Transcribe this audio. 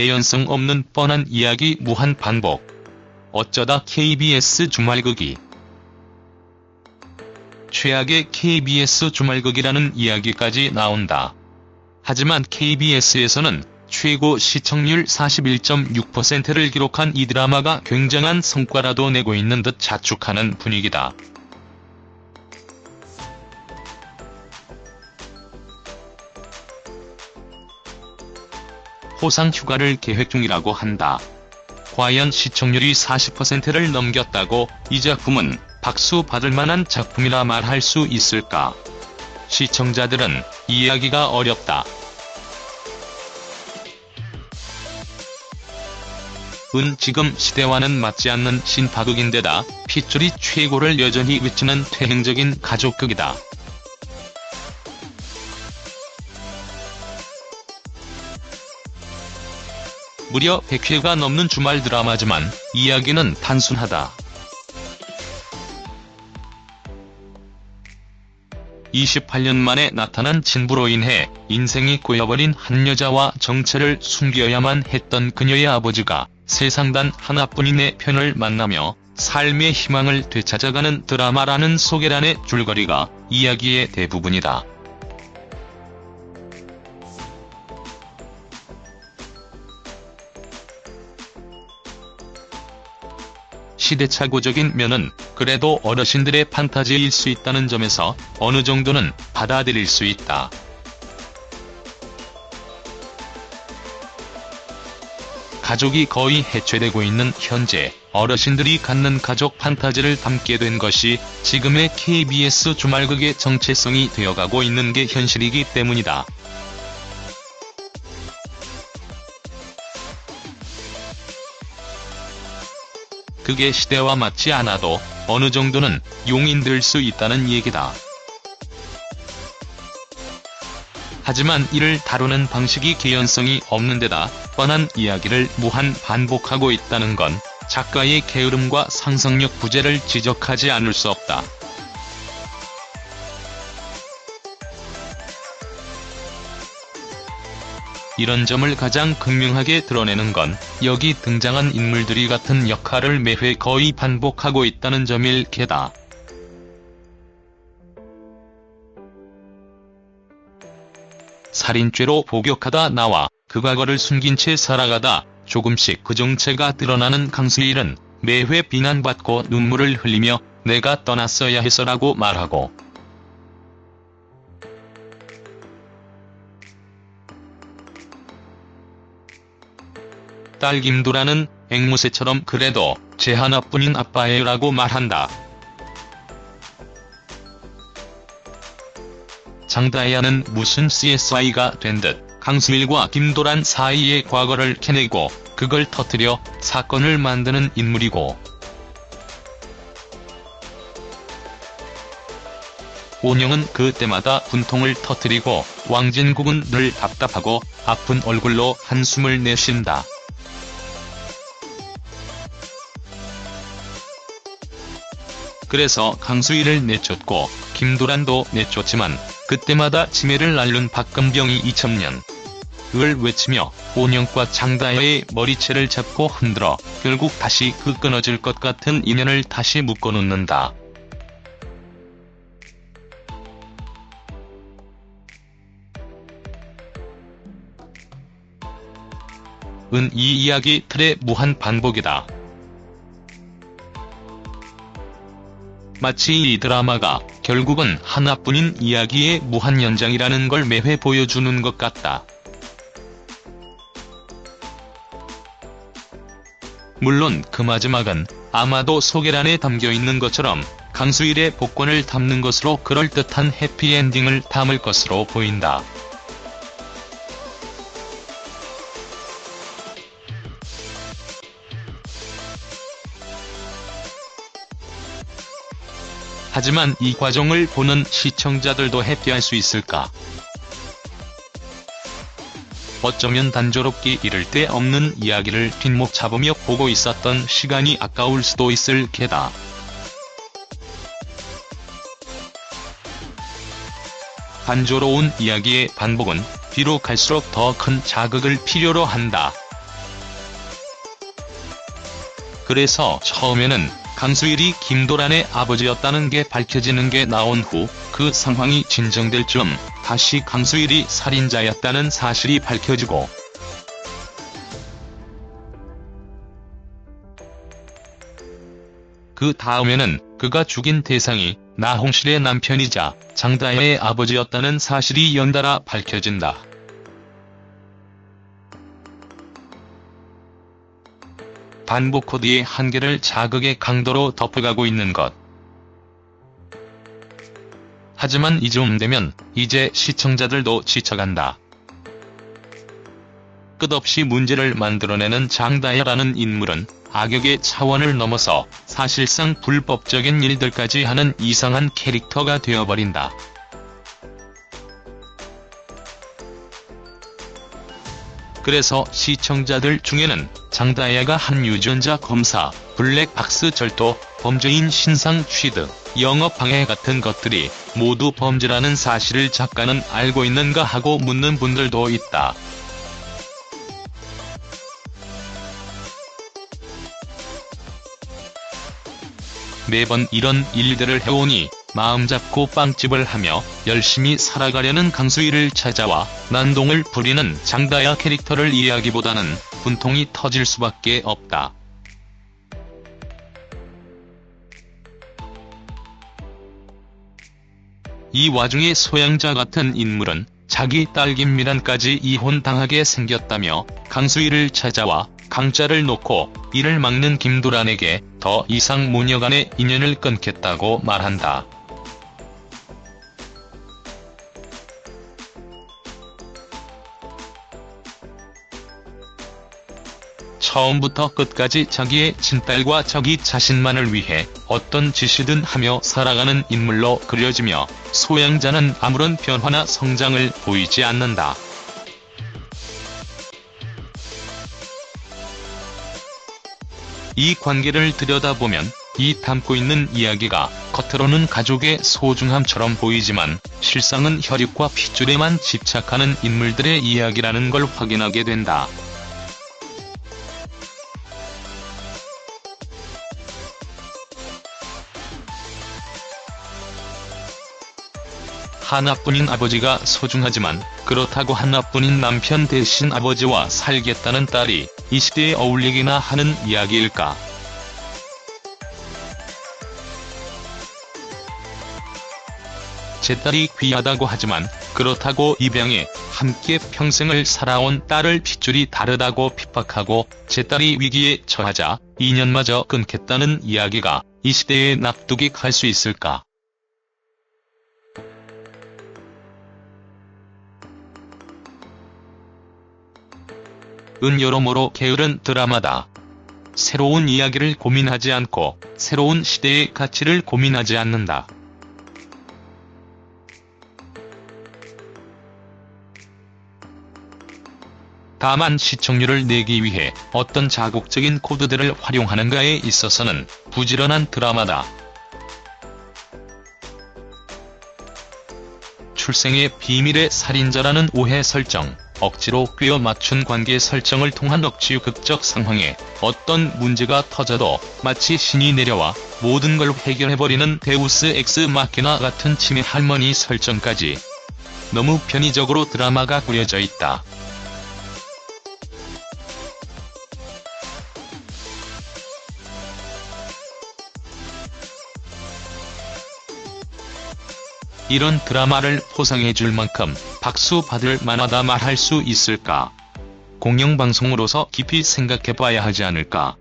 개연성 없는 뻔한 이야기 무한 반복. 어쩌다 KBS 주말극이. 최악의 KBS 주말극이라는 이야기까지 나온다. 하지만 KBS에서는 최고 시청률 41.6%를 기록한 이 드라마가 굉장한 성과라도 내고 있는 듯 자축하는 분위기다. 호상 휴가를 계획 중이라고 한다. 과연 시청률이 40%를 넘겼다고 이 작품은 박수 받을 만한 작품이라 말할 수 있을까? 시청자들은 이해하기가 어렵다. 지금 시대와는 맞지 않는 신파극인데다 핏줄이 최고를 여전히 외치는 퇴행적인 가족극이다. 무려 100회가 넘는 주말 드라마지만 이야기는 단순하다. 28년 만에 나타난 진부로 인해 인생이 꼬여버린 한 여자와 정체를 숨겨야만 했던 그녀의 아버지가 세상 단 하나뿐인의 편을 만나며 삶의 희망을 되찾아가는 드라마라는 소개란의 줄거리가 이야기의 대부분이다. 시대착오적인 면은 그래도 어르신들의 판타지일 수 있다는 점에서 어느 정도는 받아들일 수 있다. 가족이 거의 해체되고 있는 현재 어르신들이 갖는 가족 판타지를 담게 된 것이 지금의 KBS 주말극의 정체성이 되어가고 있는 게 현실이기 때문이다. 그게 시대와 맞지 않아도 어느 정도는 용인될 수 있다는 얘기다. 하지만 이를 다루는 방식이 개연성이 없는 데다 뻔한 이야기를 무한 반복하고 있다는 건 작가의 게으름과 상상력 부재를 지적하지 않을 수 없다. 이런 점을 가장 극명하게 드러내는 건 여기 등장한 인물들이 같은 역할을 매회 거의 반복하고 있다는 점일 게다. 살인죄로 복역하다 나와 그 과거를 숨긴 채 살아가다 조금씩 그 정체가 드러나는 강수일은 매회 비난받고 눈물을 흘리며 내가 떠났어야 해서라고 말하고, 딸 김도라는 앵무새처럼 그래도 제 하나뿐인 아빠예요 라고 말한다. 장다혜아는 무슨 CSI가 된 듯 강수일과 김도란 사이의 과거를 캐내고 그걸 터뜨려 사건을 만드는 인물이고, 온영은 그때마다 분통을 터뜨리고 왕진국은 늘 답답하고 아픈 얼굴로 한숨을 내쉰다. 그래서 강수일을 내쫓고 김도란도 내쫓지만 그때마다 치매를 앓는 박근병이 2000년 을 외치며 온영과 장다혜의 머리채를 잡고 흔들어 결국 다시 그 끊어질 것 같은 인연을 다시 묶어놓는다. 이 이야기 틀의 무한 반복이다. 마치 이 드라마가 결국은 하나뿐인 이야기의 무한 연장이라는 걸 매회 보여주는 것 같다. 물론 그 마지막은 아마도 소개란에 담겨있는 것처럼 강수일의 복권을 담는 것으로 그럴듯한 해피엔딩을 담을 것으로 보인다. 하지만 이 과정을 보는 시청자들도 해피할 수 있을까? 어쩌면 단조롭기 이를 데 없는 이야기를 뒷목 잡으며 보고 있었던 시간이 아까울 수도 있을 게다. 단조로운 이야기의 반복은 뒤로 갈수록 더 큰 자극을 필요로 한다. 그래서 처음에는 강수일이 김도란의 아버지였다는 게 밝혀지는 게 나온 후 그 상황이 진정될 즈음 다시 강수일이 살인자였다는 사실이 밝혀지고, 그 다음에는 그가 죽인 대상이 나홍실의 남편이자 장다혜의 아버지였다는 사실이 연달아 밝혀진다. 반복 코드의 한계를 자극의 강도로 덮어가고 있는 것. 하지만 이쯤 되면 이제 시청자들도 지쳐간다. 끝없이 문제를 만들어내는 장다혜라는 인물은 악역의 차원을 넘어서 사실상 불법적인 일들까지 하는 이상한 캐릭터가 되어버린다. 그래서 시청자들 중에는 장다혜가 한 유전자 검사, 블랙박스 절도, 범죄인 신상 취득, 영업방해 같은 것들이 모두 범죄라는 사실을 작가는 알고 있는가 하고 묻는 분들도 있다. 매번 이런 일들을 해오니 마음 잡고 빵집을 하며 열심히 살아가려는 강수일을 찾아와 난동을 부리는 장다혜 캐릭터를 이해하기보다는 분통이 터질 수밖에 없다. 이 와중에 소양자 같은 인물은 자기 딸 김미란까지 이혼당하게 생겼다며 강수일을 찾아와 강자를 놓고 이를 막는 김도란에게 더 이상 모녀간의 인연을 끊겠다고 말한다. 처음부터 끝까지 자기의 친딸과 자기 자신만을 위해 어떤 짓이든 하며 살아가는 인물로 그려지며 소양자는 아무런 변화나 성장을 보이지 않는다. 이 관계를 들여다보면 이 담고 있는 이야기가 겉으로는 가족의 소중함처럼 보이지만 실상은 혈육과 핏줄에만 집착하는 인물들의 이야기라는 걸 확인하게 된다. 하나뿐인 아버지가 소중하지만 그렇다고 하나뿐인 남편 대신 아버지와 살겠다는 딸이 이 시대에 어울리기나 하는 이야기일까? 제 딸이 귀하다고 하지만 그렇다고 입양해 함께 평생을 살아온 딸을 핏줄이 다르다고 핍박하고 제 딸이 위기에 처하자 인연마저 끊겠다는 이야기가 이 시대에 납득이 갈 수 있을까? 여러모로 게으른 드라마다. 새로운 이야기를 고민하지 않고 새로운 시대의 가치를 고민하지 않는다. 다만 시청률을 내기 위해 어떤 자극적인 코드들을 활용하는가에 있어서는 부지런한 드라마다. 출생의 비밀의 살인자라는 오해 설정, 억지로 꿰어 맞춘 관계 설정을 통한 억지극적 상황에 어떤 문제가 터져도 마치 신이 내려와 모든 걸 해결해버리는 데우스 엑스 마키나 같은 치매 할머니 설정까지 너무 편의적으로 드라마가 꾸려져 있다. 이런 드라마를 포상해줄 만큼 박수 받을 만하다 말할 수 있을까? 공영방송으로서 깊이 생각해봐야 하지 않을까?